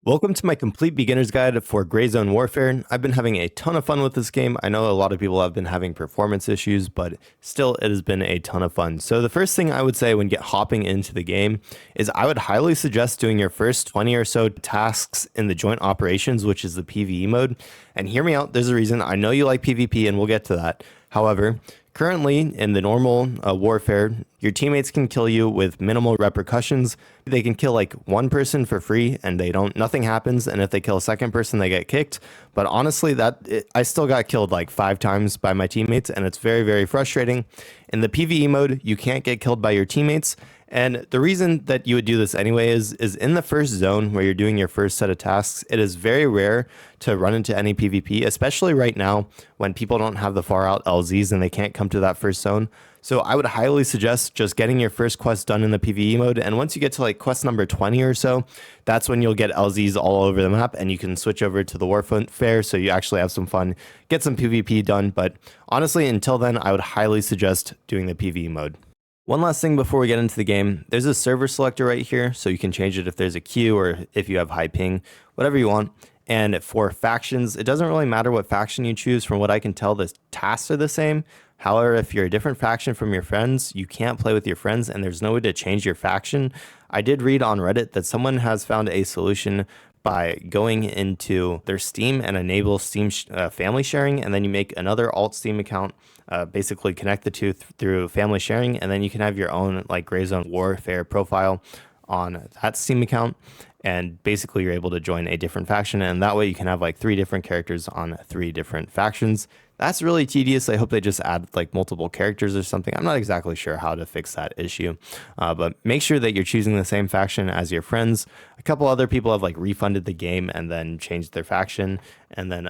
Welcome to my complete beginner's guide for Gray Zone Warfare. I've been having a ton of fun with this game. I know a lot of people have been having performance issues, but still it has been a ton of fun. So the first thing I would say when hopping into the game is I would highly suggest doing your first 20 or so tasks in the joint operations, which is the PvE mode. And hear me out, there's a reason. I know you like PvP and we'll get to that. However, currently, in the normal warfare, your teammates can kill you with minimal repercussions. They can kill like one person for free and nothing happens. And if they kill a second person, they get kicked. But honestly, I still got killed like 5 times by my teammates, and it's very, very frustrating. In the PvE mode, you can't get killed by your teammates. And the reason that you would do this anyway is in the first zone where you're doing your first set of tasks, it is very rare to run into any PvP, especially right now when people don't have the far out LZs and they can't come to that first zone. So I would highly suggest just getting your first quest done in the PvE mode. And once you get to like quest number 20 or so, that's when you'll get LZs all over the map and you can switch over to the warfare. So you actually have some fun, get some PvP done. But honestly, until then, I would highly suggest doing the PvE mode. One last thing before we get into the game, there's a server selector right here, so you can change it if there's a queue or if you have high ping, whatever you want. And for factions, it doesn't really matter what faction you choose. From what I can tell, the tasks are the same. However, if you're a different faction from your friends, you can't play with your friends and there's no way to change your faction. I did read on Reddit that someone has found a solution by going into their Steam and enable Steam family sharing, and then you make another alt Steam account, basically connect the two through family sharing, and then you can have your own like Gray Zone Warfare profile on that Steam account, and basically you're able to join a different faction, and that way you can have like 3 different characters on 3 different factions. That's really tedious. I hope they just add like multiple characters or something. I'm not exactly sure how to fix that issue, but make sure that you're choosing the same faction as your friends. A couple other people have like refunded the game and then changed their faction, and then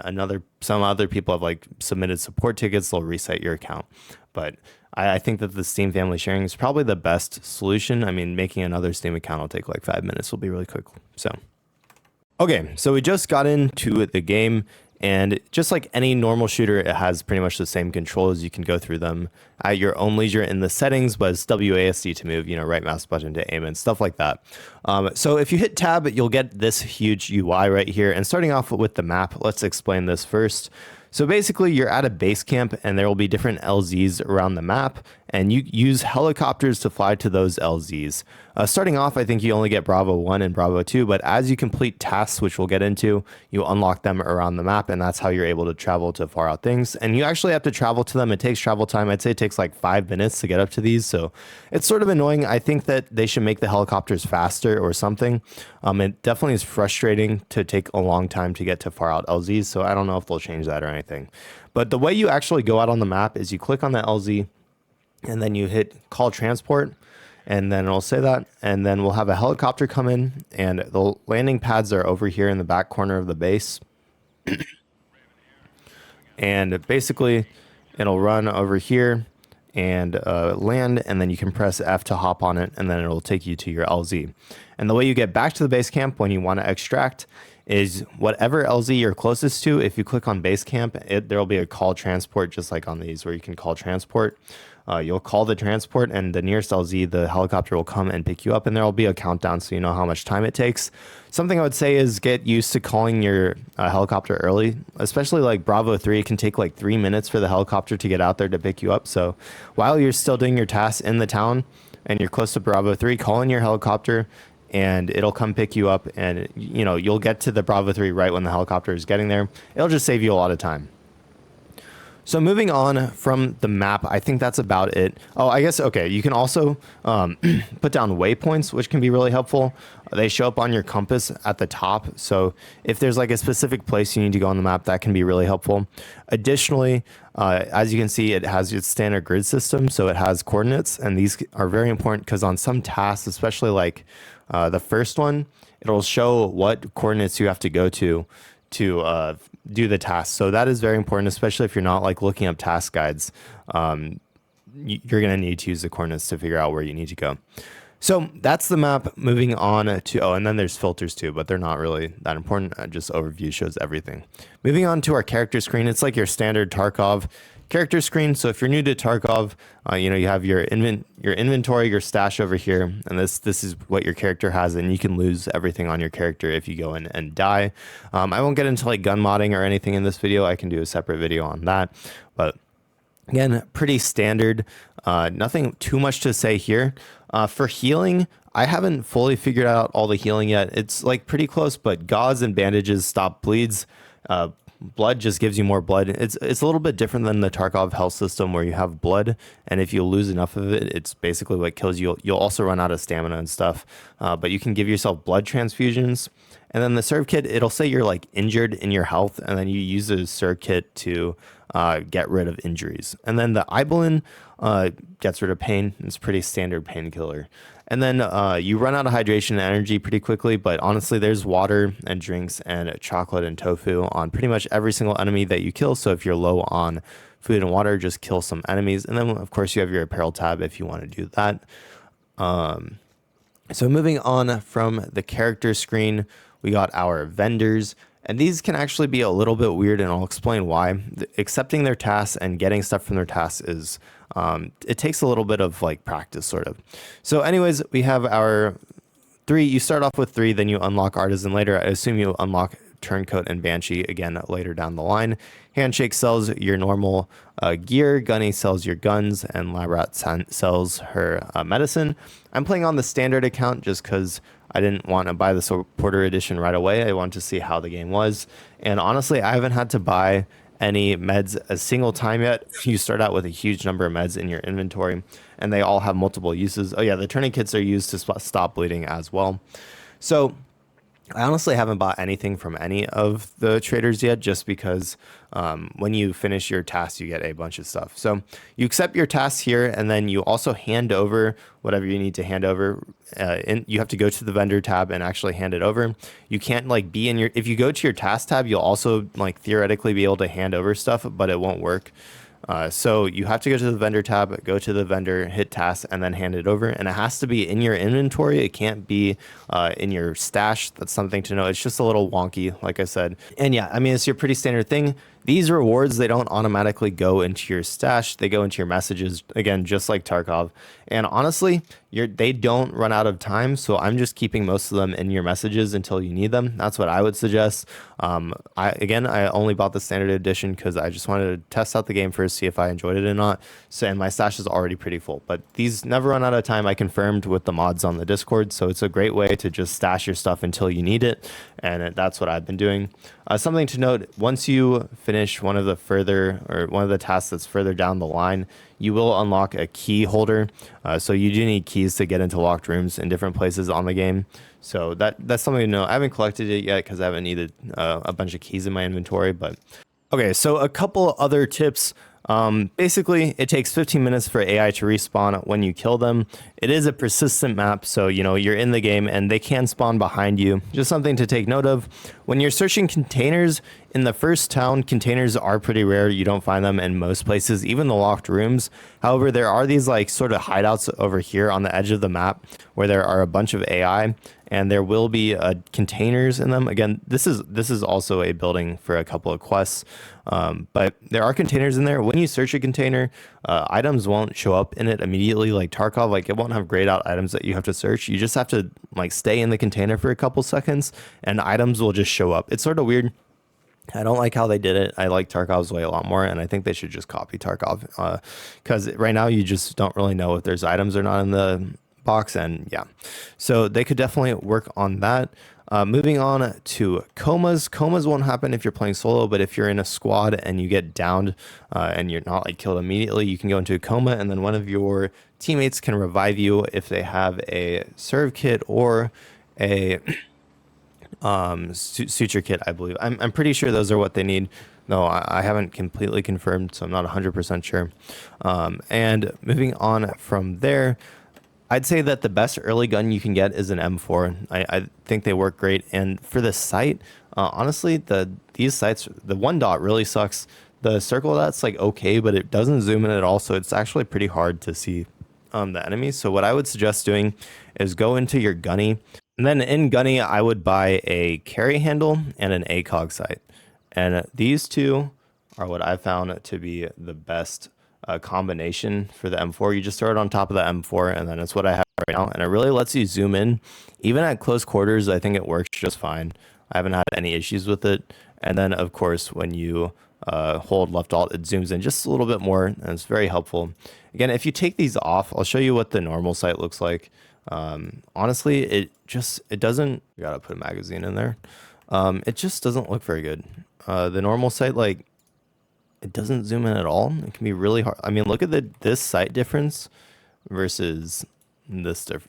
some other people have like submitted support tickets. They'll reset your account, but I think that the Steam family sharing is probably the best solution. I mean, making another Steam account will take like 5 minutes. Will be really quick. Okay, so we just got into the game. And just like any normal shooter, it has pretty much the same controls. You can go through them at your own leisure in the settings, but it's WASD to move, right mouse button to aim and stuff like that. So if you hit tab, you'll get this huge UI right here. And starting off with the map, let's explain this first. So basically you're at a base camp and there will be different LZs around the map, and you use helicopters to fly to those LZs. Starting off, I think you only get Bravo 1 and Bravo 2, but as you complete tasks, which we'll get into, you unlock them around the map, and that's how you're able to travel to far out things. And you actually have to travel to them. It takes travel time. I'd say it takes like 5 minutes to get up to these, so it's sort of annoying. I think that they should make the helicopters faster or something. It definitely is frustrating to take a long time to get to far out LZs, so I don't know if they'll change that or anything. But the way you actually go out on the map is you click on the LZ, and then you hit call transport, and then it'll say that, and then we'll have a helicopter come in, and the landing pads are over here in the back corner of the base. And basically it'll run over here and land, and then you can press F to hop on it, and then it'll take you to your LZ. And the way you get back to the base camp when you want to extract is whatever LZ you're closest to. If you click on base camp, there'll be a call transport, just like on these where you can call transport. You'll call the transport, and the nearest LZ, the helicopter, will come and pick you up, and there will be a countdown so you know how much time it takes. Something I would say is get used to calling your helicopter early, especially like Bravo 3. It can take like 3 minutes for the helicopter to get out there to pick you up. So while you're still doing your tasks in the town and you're close to Bravo 3, call in your helicopter and it'll come pick you up, and you'll get to the Bravo 3 right when the helicopter is getting there. It'll just save you a lot of time. So moving on from the map, I think that's about it. Oh, I guess, okay, you can also put down waypoints, which can be really helpful. They show up on your compass at the top. So if there's like a specific place you need to go on the map, that can be really helpful. Additionally, as you can see, it has its standard grid system. So it has coordinates, and these are very important because on some tasks, especially like the first one, it'll show what coordinates you have to go to do the task. So that is very important, especially if you're not like looking up task guides. You're going to need to use the coordinates to figure out where you need to go. So that's the map. Moving on to, oh, and then there's filters too, but they're not really that important. Just overview shows everything. Moving on to our character screen, it's like your standard Tarkov character screen. So if you're new to Tarkov, you have your inventory, your stash over here, and this is what your character has, and you can lose everything on your character if you go in and die. I won't get into like gun modding or anything in this video. I can do a separate video on that, but again, pretty standard. Nothing too much to say here. For healing, I haven't fully figured out all the healing yet. It's like pretty close, but gauze and bandages stop bleeds. Blood just gives you more blood. It's a little bit different than the Tarkov health system where you have blood, and if you lose enough of it, it's basically what kills you. You'll also run out of stamina and stuff, but you can give yourself blood transfusions. And then the serve kit, it'll say you're like injured in your health, and then you use the serve kit to get rid of injuries. And then the Ibelin gets rid of pain. It's a pretty standard painkiller. And then you run out of hydration and energy pretty quickly, but honestly, there's water and drinks and chocolate and tofu on pretty much every single enemy that you kill. So if you're low on food and water, just kill some enemies. And then, of course, you have your apparel tab if you want to do that. So moving on from the character screen, we got our vendors. And these can actually be a little bit weird, and I'll explain why. Accepting their tasks and getting stuff from their tasks is, it takes a little bit of like practice, sort of. So anyways, we have our 3. You start off with 3, then you unlock Artisan later. I assume you unlock Turncoat and Banshee again later down the line. Handshake sells your normal gear, Gunny sells your guns, and Labrat sells her medicine. I'm playing on the standard account just because I didn't want to buy the supporter edition right away. I wanted to see how the game was. And honestly, I haven't had to buy any meds a single time yet. You start out with a huge number of meds in your inventory, and they all have multiple uses. Oh yeah, the tourniquets are used to stop bleeding as well. So I honestly haven't bought anything from any of the traders yet, just because when you finish your tasks, you get a bunch of stuff. So you accept your tasks here, and then you also hand over whatever you need to hand over. You have to go to the vendor tab and actually hand it over. You can't like be in your, if you go to your task tab, you'll also like theoretically be able to hand over stuff, but it won't work. So you have to go to the vendor tab, go to the vendor, hit task, and then hand it over. And it has to be in your inventory. It can't be in your stash. That's something to know. It's just a little wonky, like I said. And yeah, I mean, it's your pretty standard thing. These rewards, they don't automatically go into your stash. They go into your messages, again, just like Tarkov. And honestly, they don't run out of time. So I'm just keeping most of them in your messages until you need them. That's what I would suggest. I only bought the standard edition because I just wanted to test out the game first, see if I enjoyed it or not. So, and my stash is already pretty full. But these never run out of time. I confirmed with the mods on the Discord. So it's a great way to just stash your stuff until you need it. And that's what I've been doing. Something to note, once you finish one of the tasks that's further down the line, you will unlock a key holder. So you do need keys to get into locked rooms in different places on the game. So that's something to know. I haven't collected it yet because I haven't needed a bunch of keys in my inventory. But okay, so a couple other tips. Basically, it takes 15 minutes for AI to respawn when you kill them. It is a persistent map, so you're in the game and they can spawn behind you. Just something to take note of. When you're searching containers in the first town, containers are pretty rare. You don't find them in most places, even the locked rooms. However, there are these like sort of hideouts over here on the edge of the map where there are a bunch of AI. And there will be containers in them. Again, this is also a building for a couple of quests, but there are containers in there. When you search a container, items won't show up in it immediately like Tarkov. Like it won't have grayed out items that you have to search. You just have to like stay in the container for a couple seconds, and items will just show up. It's sort of weird. I don't like how they did it. I like Tarkov's way a lot more, and I think they should just copy Tarkov because right now you just don't really know if there's items or not in the box. And yeah, so they could definitely work on that. Moving on to comas. Comas won't happen if you're playing solo, but if you're in a squad and you get downed and you're not like killed immediately, you can go into a coma, and then one of your teammates can revive you if they have a serve kit or a suture kit, I believe. I'm pretty sure those are what they need. No, I haven't completely confirmed, so I'm not 100% sure. And moving on from there, I'd say that the best early gun you can get is an M4. I think they work great. And for the sight, honestly, these sights, the 1 dot really sucks. The circle dot's like okay, but it doesn't zoom in at all, so it's actually pretty hard to see the enemies. So what I would suggest doing is go into your gunny, and then in gunny I would buy a carry handle and an ACOG sight, and these two are what I found to be the best combination for the M4. You just throw it on top of the M4, and then it's what I have right now, and it really lets you zoom in. Even at close quarters, I think it works just fine. I haven't had any issues with it. And then, of course, when you hold left alt, it zooms in just a little bit more, and it's very helpful. Again, if you take these off, I'll show you what the normal sight looks like. Honestly, it doesn't, you gotta put a magazine in there. It just doesn't look very good. The normal sight, like, it doesn't zoom in at all. It can be really hard. I mean, look at this sight difference versus this. The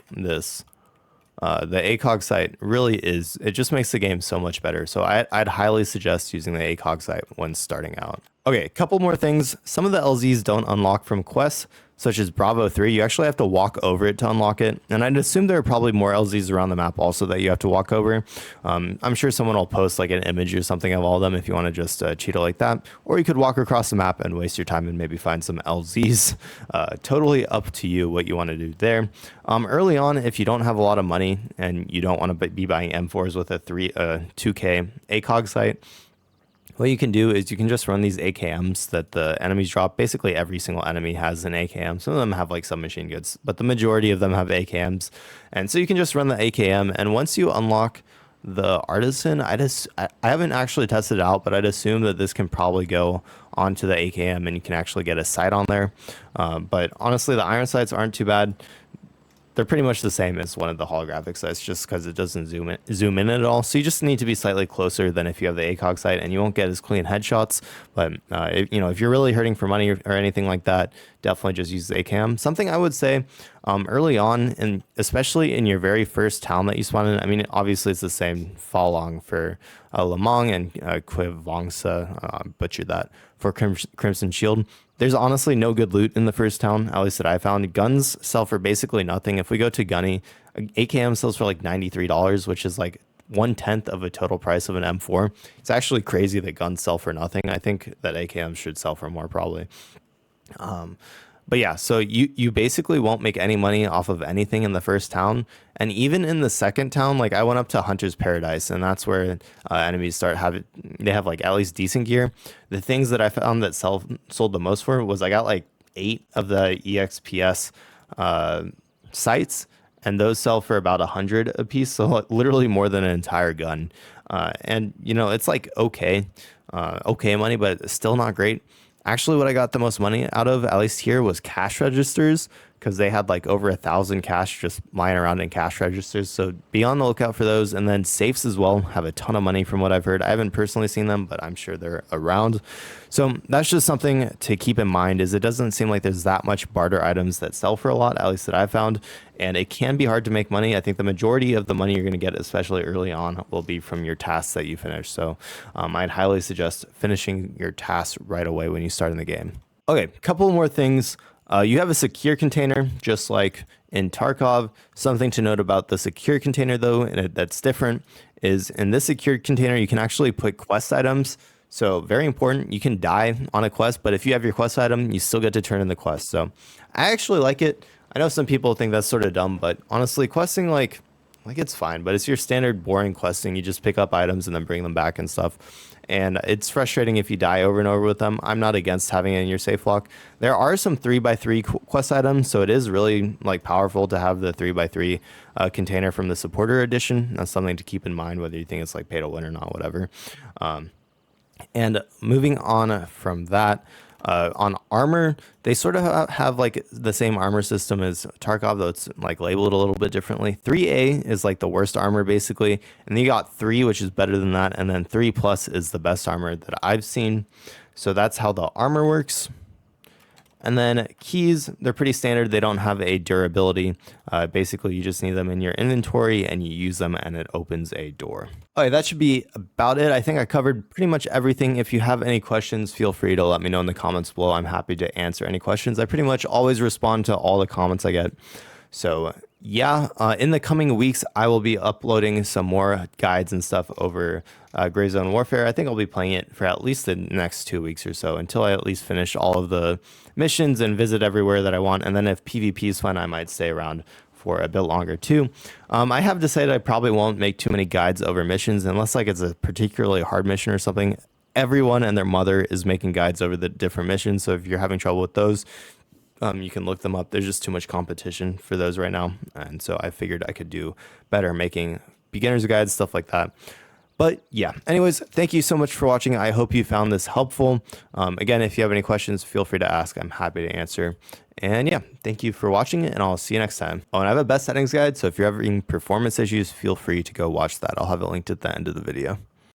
ACOG sight really is, it just makes the game so much better. So I'd highly suggest using the ACOG sight when starting out. Okay, a couple more things. Some of the LZs don't unlock from quests, such as Bravo 3. You actually have to walk over it to unlock it. And I'd assume there are probably more LZs around the map also that you have to walk over. I'm sure someone will post like an image or something of all of them if you want to just cheat it like that. Or you could walk across the map and waste your time and maybe find some LZs. Totally up to you what you want to do there. Early on, if you don't have a lot of money and you don't want to be buying M4s with a 2K ACOG sight, what you can do is you can just run these AKMs that the enemies drop. Basically, every single enemy has an AKM. Some of them have like submachine guns, but the majority of them have AKMs. And so you can just run the AKM. And once you unlock the Artisan, I haven't actually tested it out, but I'd assume that this can probably go onto the AKM and you can actually get a sight on there. But honestly, the iron sights aren't too bad. They're pretty much the same as one of the holographic sights, just because it doesn't zoom in at all. So you just need to be slightly closer than if you have the ACOG sight, and you won't get as clean headshots. But if you're really hurting for money or anything like that, definitely just use the ACAM. Something I would say early on, and especially in your very first town that you spawn in. I mean, obviously it's the same Falong for Lamang and Quivangsa, butchered that, for Crimson Shield. There's honestly no good loot in the first town, at least that I found. Guns sell for basically nothing. If we go to Gunny, AKM sells for like $93, which is like 1/10 of a total price of an M4. It's actually crazy that guns sell for nothing. I think that AKM should sell for more probably. But yeah, so you basically won't make any money off of anything in the first town. And even in the second town, like I went up to Hunter's Paradise, and that's where enemies they have like at least decent gear. The things that I found that sold the most for was I got like 8 of the EXPS sights, and those sell for about 100 a piece, so literally more than an entire gun. And it's like okay money, but it's still not great. Actually, what I got the most money out of, at least here, was cash registers, because they had like over 1,000 cash just lying around in cash registers. So be on the lookout for those. And then safes as well have a ton of money from what I've heard. I haven't personally seen them, but I'm sure they're around. So that's just something to keep in mind, is it doesn't seem like there's that much barter items that sell for a lot, at least that I've found. And it can be hard to make money. I think the majority of the money you're going to get, especially early on, will be from your tasks that you finish. So I'd highly suggest finishing your tasks right away when you start in the game. Okay, a couple more things. You have a secure container, just like in Tarkov. Something to note about the secure container, though, and that's different, is in this secure container, you can actually put quest items. So very important, you can die on a quest, but if you have your quest item, you still get to turn in the quest. So I actually like it. I know some people think that's sort of dumb, but honestly, questing, like it's fine, but it's your standard boring questing. You just pick up items and then bring them back and stuff. And it's frustrating if you die over and over with them. I'm not against having it in your safe lock. There are some 3x3 quest items, so it is really like powerful to have the 3x3 container from the supporter edition. That's something to keep in mind, whether you think it's like pay to win or not, whatever. And moving on from that, on armor, they sort of have like the same armor system as Tarkov, though it's like labeled a little bit differently. 3A is like the worst armor basically, and then you got 3, which is better than that, and then 3 plus is the best armor that I've seen. So that's how the armor works. And then keys, they're pretty standard. They don't have a durability. Basically, you just need them in your inventory and you use them and it opens a door. Okay, that should be about it. I think I covered pretty much everything. If you have any questions, feel free to let me know in the comments below. I'm happy to answer any questions. I pretty much always respond to all the comments I get. So yeah, in the coming weeks, I will be uploading some more guides and stuff over Gray Zone Warfare. I think I'll be playing it for at least the next 2 weeks or so until I at least finish all of the missions and visit everywhere that I want. And then if PvP is fun, I might stay around for a bit longer too. I have decided I probably won't make too many guides over missions unless like it's a particularly hard mission or something. Everyone and their mother is making guides over the different missions. So if you're having trouble with those, you can look them up. There's just too much competition for those right now. And so I figured I could do better making beginner's guides, stuff like that. But yeah, anyways, thank you so much for watching. I hope you found this helpful. Again, if you have any questions, feel free to ask. I'm happy to answer. And yeah, thank you for watching, and I'll see you next time. Oh, and I have a best settings guide, so if you're having performance issues, feel free to go watch that. I'll have it linked at the end of the video.